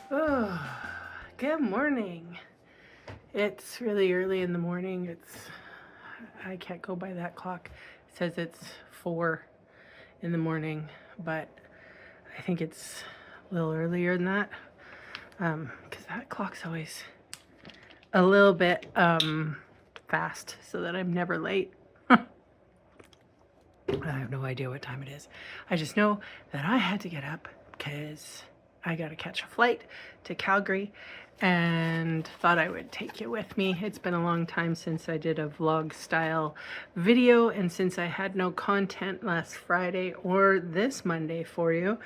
Oh, good morning. It's really early in the morning. I can't go by that clock. It says it's 4 in the morning, but I think it's a little earlier than that. Because that clock's always a little bit fast so that I'm never late. I have no idea what time it is. I just know that I had to get up because I got to catch a flight to Calgary and thought I would take you with me. It's been a long time since I did a vlog style video, and since I had no content last Friday or this Monday for you,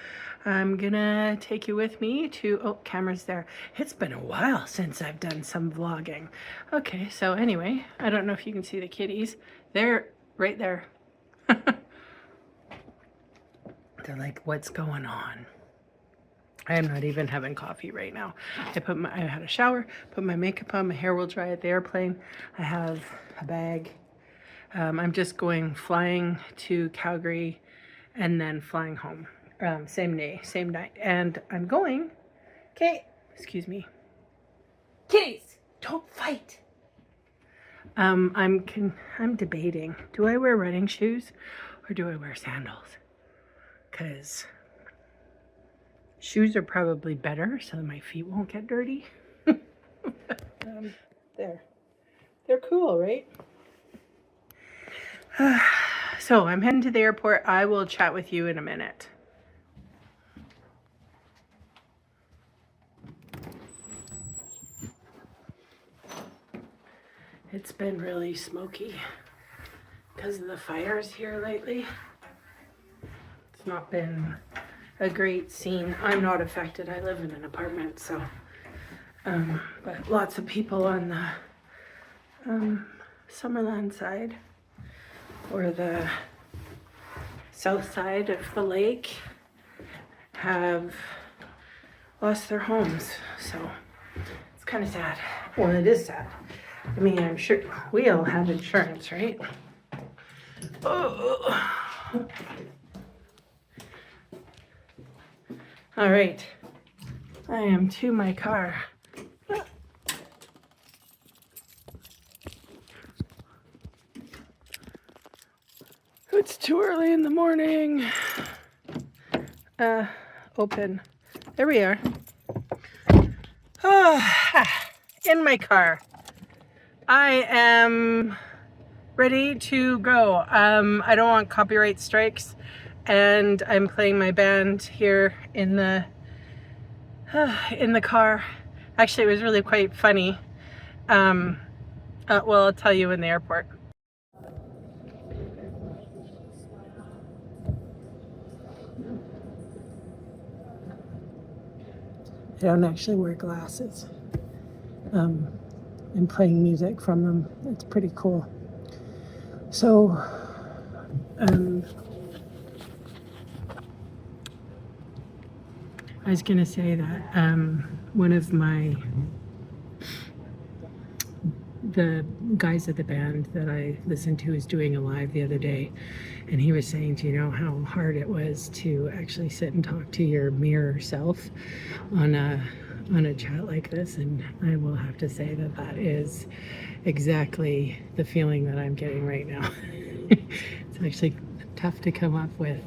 I'm gonna take you with me to, oh, camera's there. It's been a while since I've done some vlogging. Okay, so anyway, I don't know if you can see the kitties. They're right there. They're like, what's going on? I am not even having coffee right now. I had a shower, put my makeup on, my hair will dry at the airplane. I have a bag. I'm just flying to Calgary and then flying home. Same day, same night. And I'm going, okay, excuse me. Kitties, don't fight. I'm debating, do I wear running shoes or do I wear sandals? Because shoes are probably better so that my feet won't get dirty. There. They're cool, right? So I'm heading to the airport. I will chat with you in a minute. It's been really smoky because of the fires here lately. It's not been a great scene. I'm not affected. I live in an apartment, so but lots of people on the Summerland side or the south side of the lake have lost their homes, so it's kind of sad. Well, it is sad. I mean, I'm sure we all have insurance, right? Oh. All right, I am to my car. It's too early in the morning. Open. There we are. In my car. I am ready to go. I don't want copyright strikes. And I'm playing my band here in the car. Actually, it was really quite funny. Well, I'll tell you in the airport. I don't actually wear glasses. I'm playing music from them. It's pretty cool. So, I was gonna say that one of the guys at the band that I listened to was doing a live the other day, and he was saying, do you know how hard it was to actually sit and talk to your mirror self on a chat like this? And I will have to say that that is exactly the feeling that I'm getting right now. It's actually tough to come up with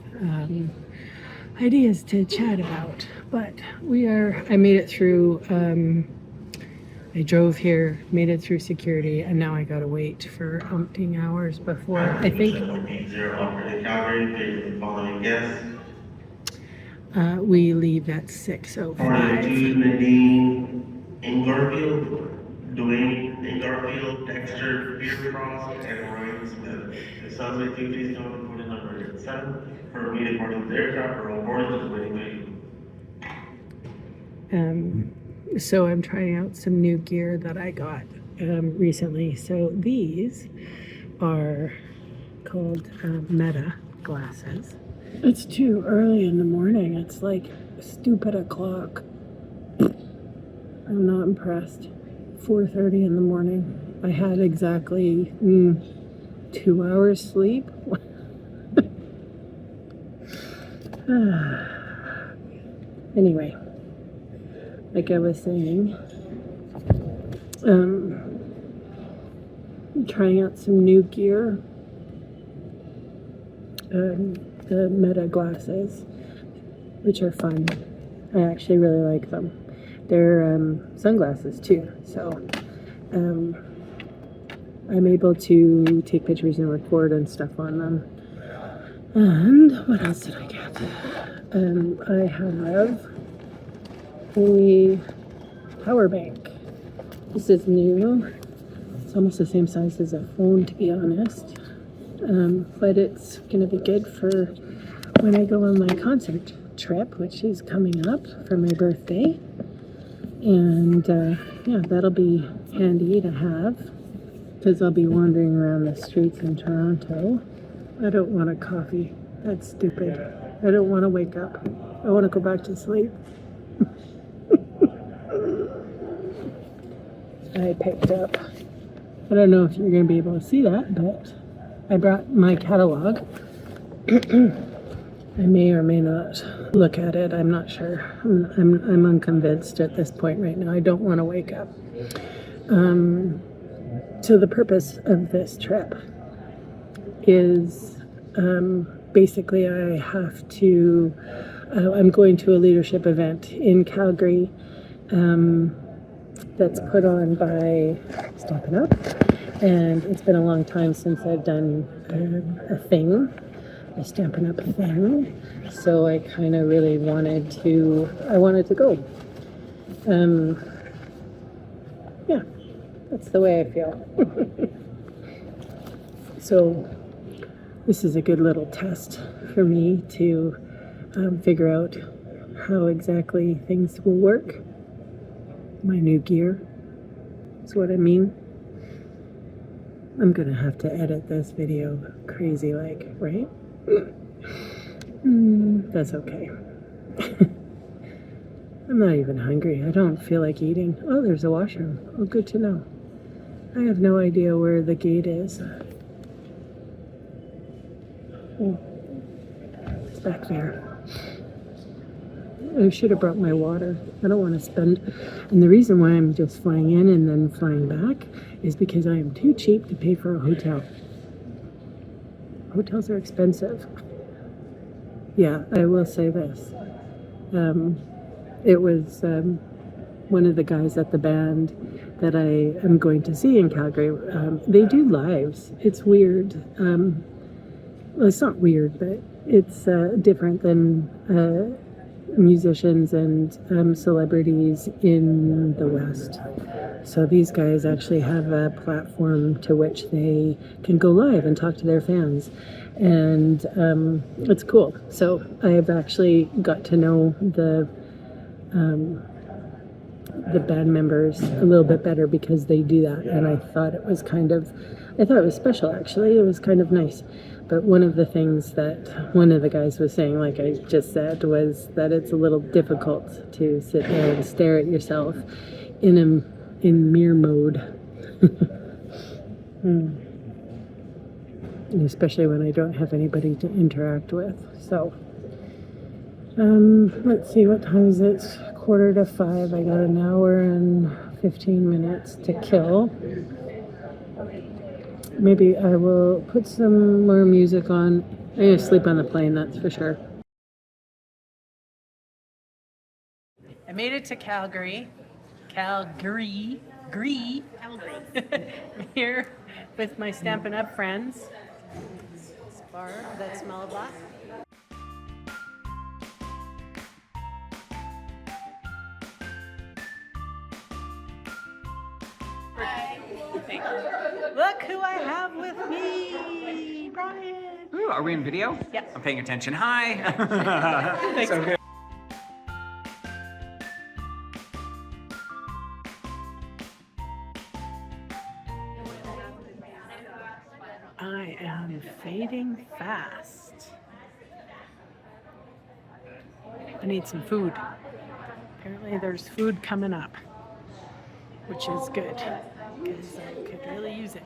ideas to chat about, but I made it through. I drove here, made it through security, and now I gotta wait for umpteen hours before I think we leave at 6:05. Nadine Ingarfield, Dwayne Ingarfield, Dexter Beercross, and Ryan Smith. The suspect is going to put in number 7 for immediate boarding of the aircraft or all boarding to the waiting bay. So I'm trying out some new gear that I got recently. So these are called Meta glasses. It's too early in the morning. It's like stupid o'clock. I'm not impressed. 4:30 in the morning. I had exactly 2 hours sleep. Anyway, like I was saying, trying out some new gear. The Meta glasses, which are fun. I actually really like them. They're sunglasses too, so I'm able to take pictures and record and stuff on them. And what else did I get? I have a power bank. This is new. It's almost the same size as a phone, to be honest. But it's gonna be good for when I go on my concert trip, which is coming up for my birthday. And yeah, that'll be handy to have because I'll be wandering around the streets in Toronto. I don't want a coffee. That's stupid. I don't want to wake up. I want to go back to sleep. I picked up, I don't know if you're going to be able to see that, but I brought my catalog. I may or may not look at it. I'm not sure. I'm unconvinced at this point right now. I don't want to wake up. So the purpose of this trip is basically I have to, I'm going to a leadership event in Calgary that's put on by Stampin Up. And it's been a long time since I've done a Stampin' Up thing, so I kind of really wanted to go. Yeah, that's the way I feel. So this is a good little test for me to figure out how exactly things will work. My new gear is what I mean. I'm gonna have to edit this video crazy like, right? That's okay. I'm not even hungry. I don't feel like eating. Oh, there's a washroom. Oh, good to know. I have no idea where the gate is. Oh, it's back there. I should have brought my water. I don't want to spend, and the reason why I'm just flying in and then flying back is because I am too cheap to pay for a hotel. Hotels are expensive. Yeah, I will say this. It was one of the guys at the band that I am going to see in Calgary. They do lives. It's weird. Well, it's not weird, but it's different than musicians and celebrities in the West. So these guys actually have a platform to which they can go live and talk to their fans. And it's cool. So I've actually got to know the band members a little bit better because they do that. And I thought it was special actually. It was kind of nice. But one of the things that one of the guys was saying, like I just said, was that it's a little difficult to sit there and stare at yourself in mirror mode. Especially when I don't have anybody to interact with. So, let's see, what time is it? 4:45. I got an hour and 15 minutes to kill. Maybe I will put some more music on. I'm going to sleep on the plane, that's for sure. I made it to Calgary. Calgary. Here with my Stampin' Up friends. This bar that smells like. Look who I have with me, Brian. Ooh, are we in video? Yep. I'm paying attention. Hi. Thanks. So good. I am fading fast. I need some food. Apparently there's food coming up, which is good because I could really use it.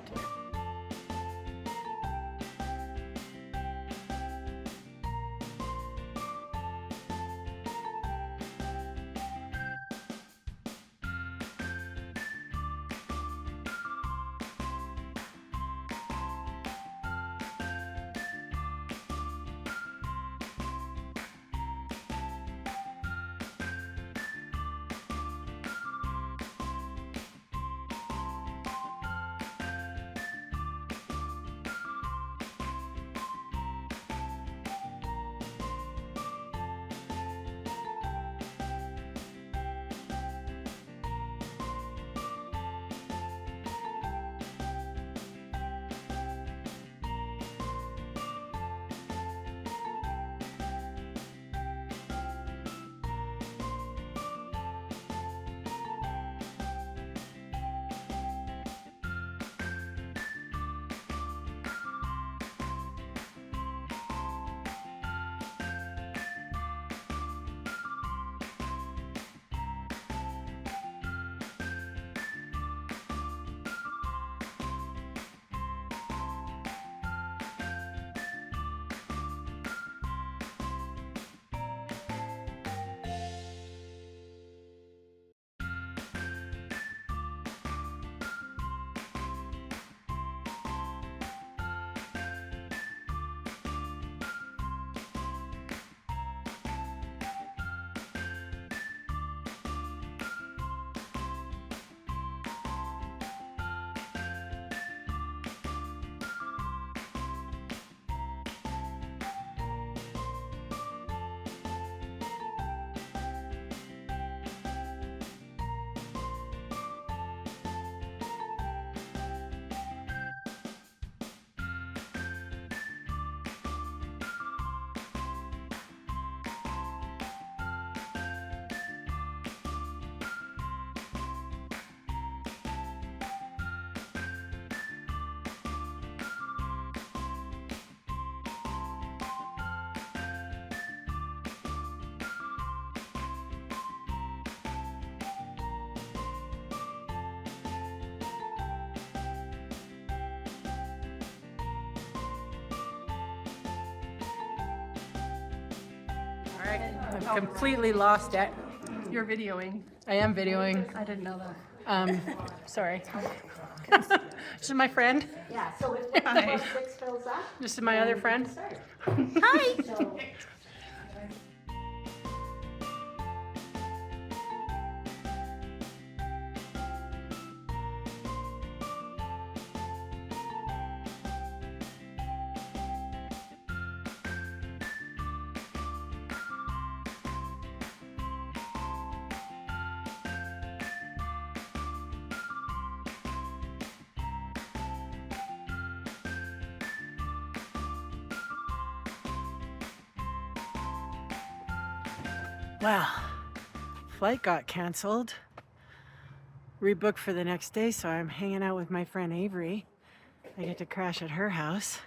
All right, I've completely lost it. You're videoing. I am videoing. I didn't know that. Sorry. This is my friend. Yeah, so if Hi. 6 fills up, This is my other friend. hi. So Well, flight got canceled. Rebooked for the next day, so I'm hanging out with my friend Avery. I get to crash at her house.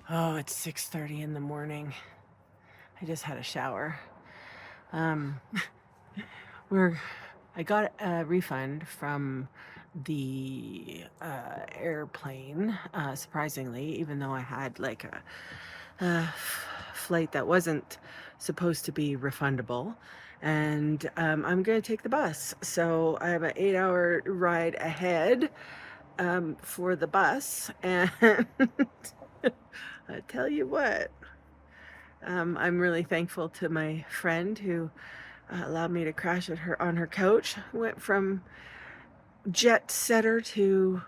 Oh, it's 6:30 in the morning. I just had a shower. I got a refund from the airplane, surprisingly, even though I had like a flight that wasn't supposed to be refundable. And I'm going to take the bus. So I have an 8-hour ride ahead for the bus. And I tell you what, I'm really thankful to my friend who allowed me to crash at her on her couch. Went from jet setter to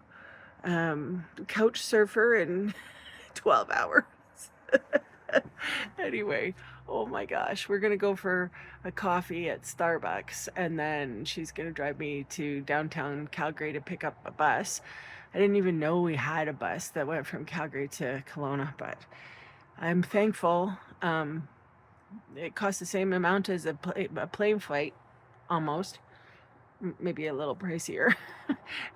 couch surfer in 12 hours. Anyway, oh my gosh, we're gonna go for a coffee at Starbucks, and then she's gonna drive me to downtown Calgary to pick up a bus. I didn't even know we had a bus that went from Calgary to Kelowna, but I'm thankful. It costs the same amount as a plane flight, almost, maybe a little pricier,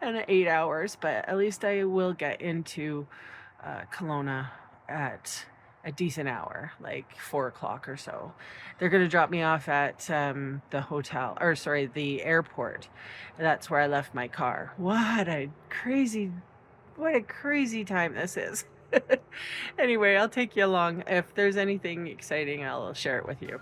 and 8 hours, but at least I will get into Kelowna at a decent hour, like 4 o'clock or so. They're going to drop me off at the hotel, or sorry, the airport. That's where I left my car. What a crazy time this is. Anyway, I'll take you along. If there's anything exciting, I'll share it with you.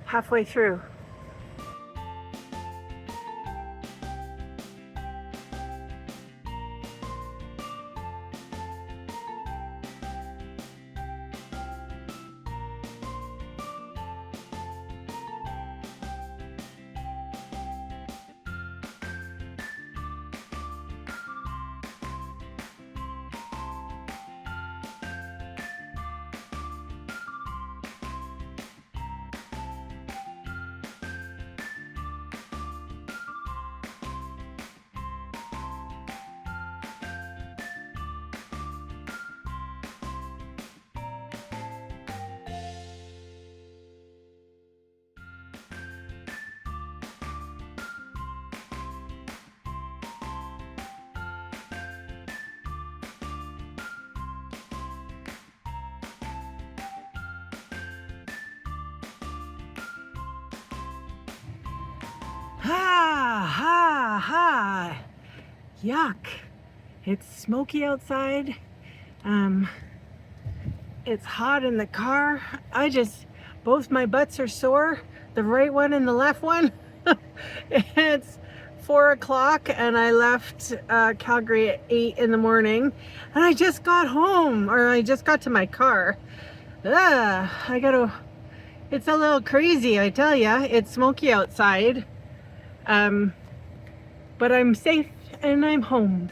Halfway through. Ha, ha, ha. Yuck. It's smoky outside. It's hot in the car. Both my butts are sore, the right one and the left one. It's 4 o'clock and I left Calgary at 8 in the morning, and I just got home, or I just got to my car. It's a little crazy, I tell ya. It's smoky outside, but I'm safe and I'm home.